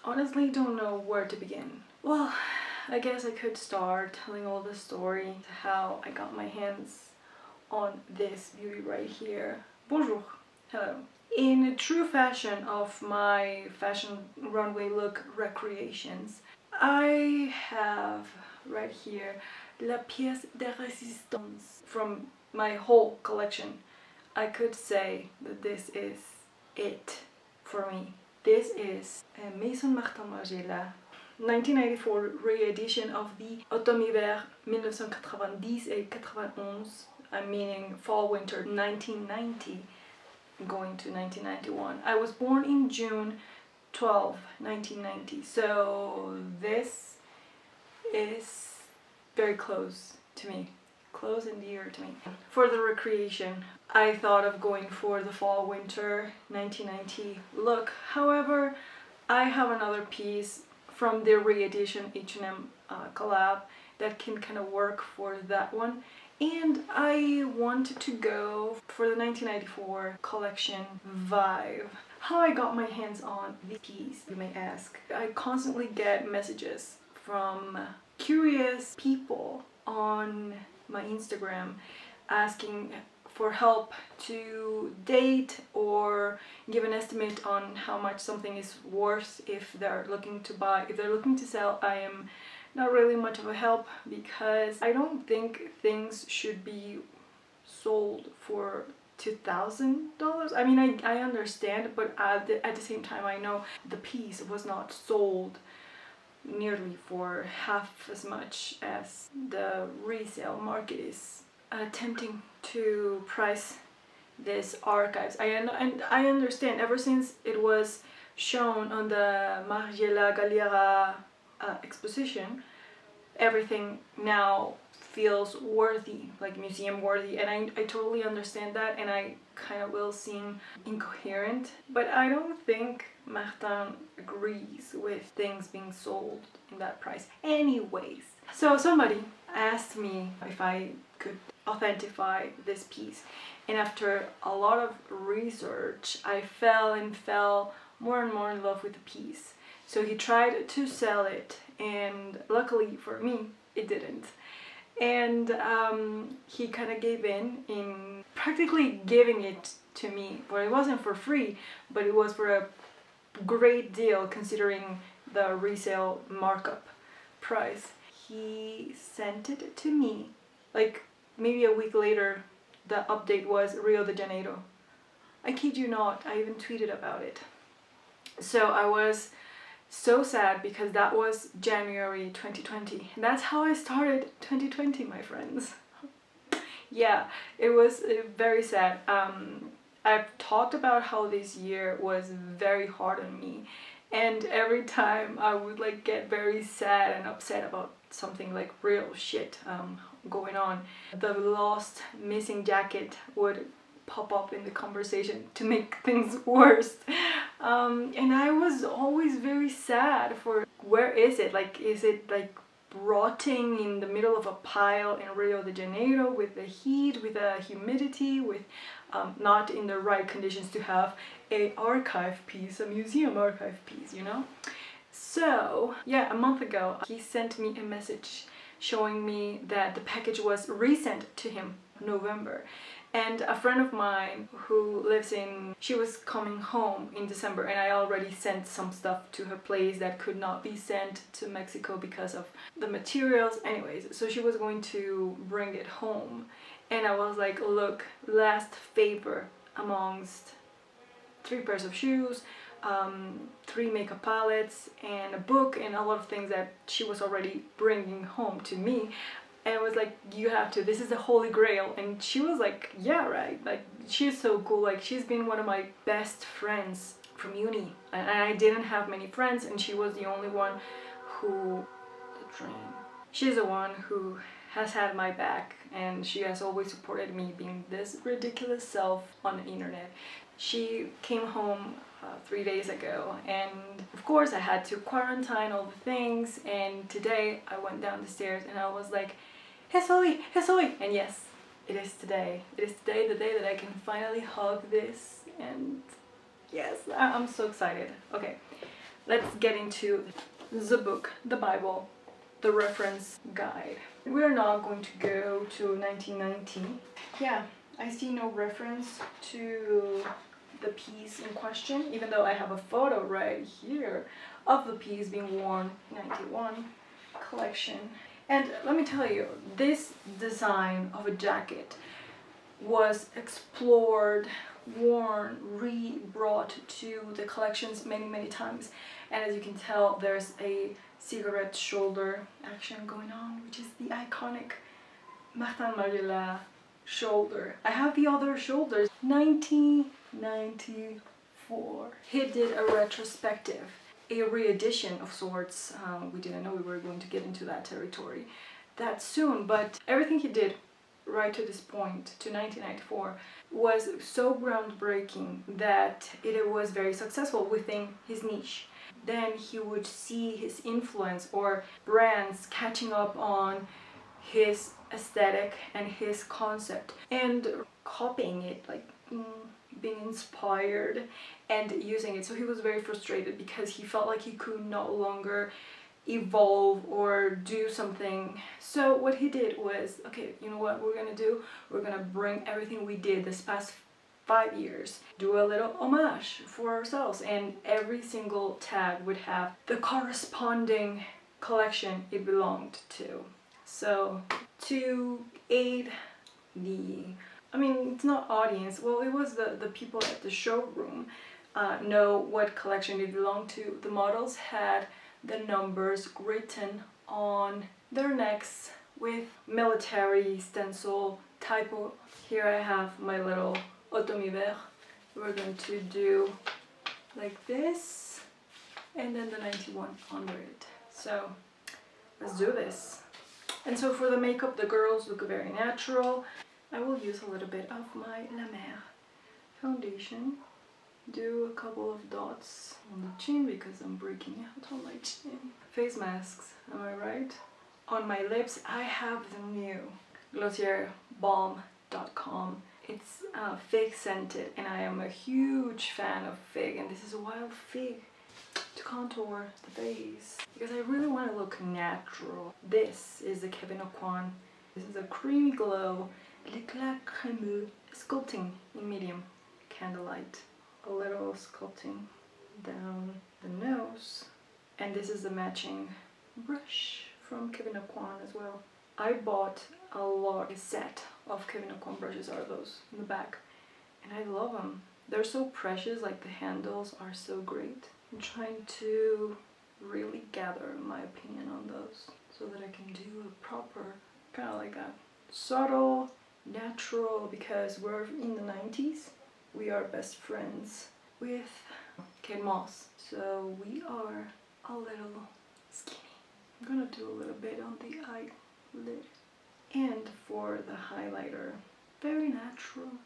honestly don't know where to begin. Well, I guess I could start telling all the story, how I got my hands on this beauty right here. Bonjour, hello. In true fashion of my fashion runway look recreations, I have right here la pièce de résistance from my whole collection. I could say that this is it for me. This is a Maison Margiela 1994 re-edition of the Automne-Hiver 1990 et 91. I'm meaning fall-winter 1990 going to 1991. I was born in June 12, 1990, so this is very close to me. Close and dear to me. For the recreation, I thought of going for the fall-winter 1990 look. However, I have another piece from the re-edition H&M collab that can kind of work for that one. And I wanted to go for the 1994 collection vibe. How I got my hands on this piece, you may ask. I constantly get messages from curious people on my Instagram asking for help to date or give an estimate on how much something is worth if they're looking to buy. If they're looking to sell, I am not really much of a help because I don't think things should be sold for $2,000. I mean, I understand, but at the same time I know the piece was not sold nearly for half as much as the resale market is attempting to price this archives. And I understand, ever since it was shown on the Margiela Galliera exposition, everything now feels worthy, like museum worthy, and I totally understand that, and I kind of will seem incoherent, but I don't think Martin agrees with things being sold in that price anyways. So somebody asked me if I could authentify this piece, and after a lot of research I fell more and more in love with the piece. So he tried to sell it, and luckily for me it didn't. And he kind of gave in practically giving it to me. Well, it wasn't for free, but it was for a great deal considering the resale markup price. He sent it to me. Like maybe a week later, the update was Rio de Janeiro. I kid you not, I even tweeted about it. So I was so sad because that was January 2020. And that's how I started 2020, my friends. Yeah, it was very sad. I've talked about how this year was very hard on me, and every time I would like get very sad and upset about something like real shit going on, the lost missing jacket would pop up in the conversation to make things worse. And I was always very sad for where is it? Like, is it like rotting in the middle of a pile in Rio de Janeiro with the heat, with the humidity, with not in the right conditions to have a archive piece, a museum archive piece, you know? So yeah, a month ago he sent me a message showing me that the package was resent to him in November. And a friend of mine who lives she was coming home in December, and I already sent some stuff to her place that could not be sent to Mexico because of the materials. Anyways, so she was going to bring it home. And I was like, look, last favor amongst 3 pairs of shoes, 3 makeup palettes, and a book, and a lot of things that she was already bringing home to me. And I was like, you have to, this is the holy grail. And she was like, yeah, right, like she's so cool, like she's been one of my best friends from uni, and I didn't have many friends, and she was the only one who, she's the one who has had my back, and she has always supported me being this ridiculous self on the internet. She came home 3 days ago, and of course I had to quarantine all the things, and today I went down the stairs and I was like, Hesoi, Hesoi! And yes, it is today. It is today the day that I can finally hug this, and yes, I'm so excited. Okay, let's get into the book, the Bible, the reference guide. We're not going to go to 1990. Yeah, I see no reference to the piece in question, even though I have a photo right here of the piece being worn in 91 collection. And let me tell you, this design of a jacket was explored, worn, re-brought to the collections many times. And as you can tell, there's a cigarette shoulder action going on, which is the iconic Margiela shoulder. I have the other shoulders. 1994. He did a retrospective, a re-edition of sorts. We didn't know we were going to get into that territory that soon, but everything he did right to this point, to 1994, was so groundbreaking that it was very successful within his niche. Then he would see his influence or brands catching up on his aesthetic and his concept and copying it, like being inspired and using it. So he was very frustrated because he felt like he could no longer evolve or do something. So what he did was, okay, you know what we're gonna do? We're gonna bring everything we did this past 5 years, do a little homage for ourselves, and every single tag would have the corresponding collection it belonged to. So to aid the, I mean, it's not audience, well, it was the people at the showroom know what collection it belonged to. The models had the numbers written on their necks with military stencil typo. Here I have my little automne-hiver. We're going to do like this, and then the 91 under it. So let's do this. And so for the makeup, the girls look very natural. I will use a little bit of my La Mer foundation. Do a couple of dots on the chin because I'm breaking out on my chin. Face masks, am I right? On my lips, I have the new GlossierBalm.com. It's fig scented, and I am a huge fan of fig, and this is a wild fig to contour the face because I really want to look natural. This is the Kevyn Aucoin. This is a creamy glow, l'éclat crémeux, sculpting in medium candlelight. A little sculpting down the nose, and this is the matching brush from Kevyn Aucoin as well. I bought a lot, a set of Kevyn Aucoin brushes are those in the back, and I love them. They're so precious, like the handles are so great. I'm trying to really gather my opinion on those so that I can do a proper, kind of like that, subtle, natural, because we're in the 90s. We are best friends with Kate Moss, so we are a little skinny. I'm gonna do a little bit on the eyelid, and for the highlighter, very natural.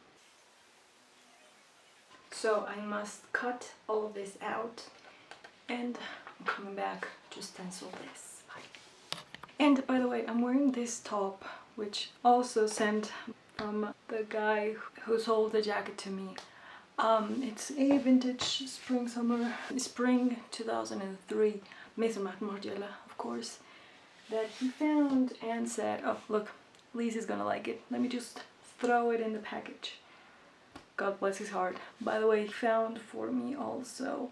So I must cut all of this out, and I'm coming back to stencil this. And by the way, I'm wearing this top, which also sent from the guy who sold the jacket to me. It's a vintage spring 2003 Maison Margiela, of course, that he found and said, oh look, Lisa's gonna like it, let me just throw it in the package. God bless his heart. By the way, he found for me also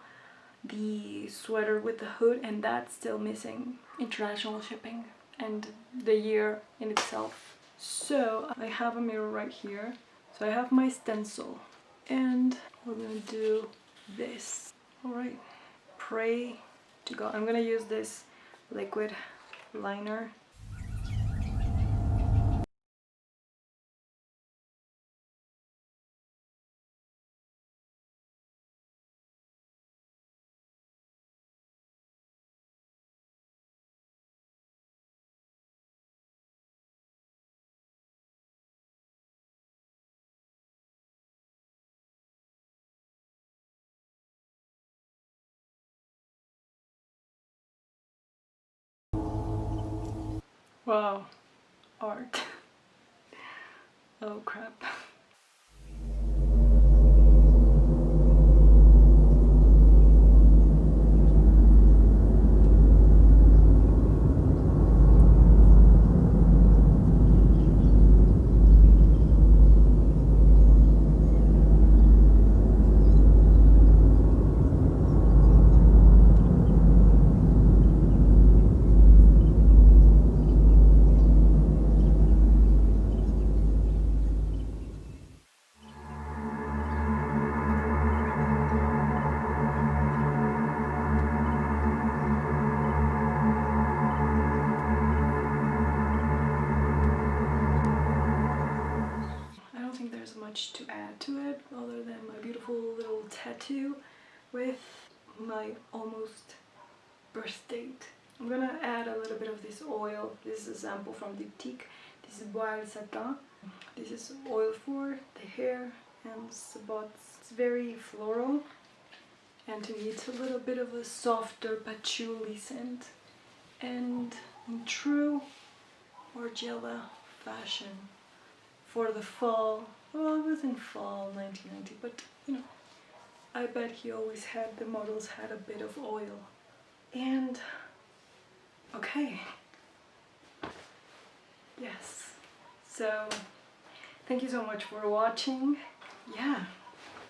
the sweater with the hood, and that's still missing international shipping and the year in itself. So I have a mirror right here, so I have my stencil, and we're gonna do this. All right, pray to God. I'm gonna use this liquid liner. Wow, art. Oh crap. much to add to it other than my beautiful little tattoo with my almost birth date. I'm gonna add a little bit of this oil. This is a sample from Diptyque. This is Bois Satin. This is oil for the hair and sabots. It's very floral, and to me it's a little bit of a softer patchouli scent. And in true Margiela fashion for the fall, well, it was in fall 1990, but you know, I bet he always had, the models had a bit of oil. And okay, yes, so thank you so much for watching. Yeah,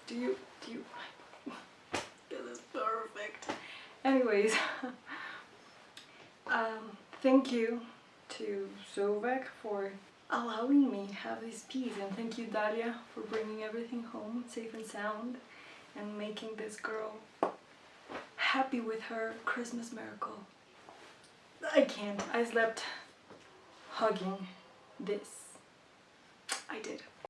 do you this is perfect. Anyways, thank you to Sovek for allowing me have this piece, and thank you Daria for bringing everything home safe and sound and making this girl happy with her Christmas miracle. I can't. I slept hugging this. I did.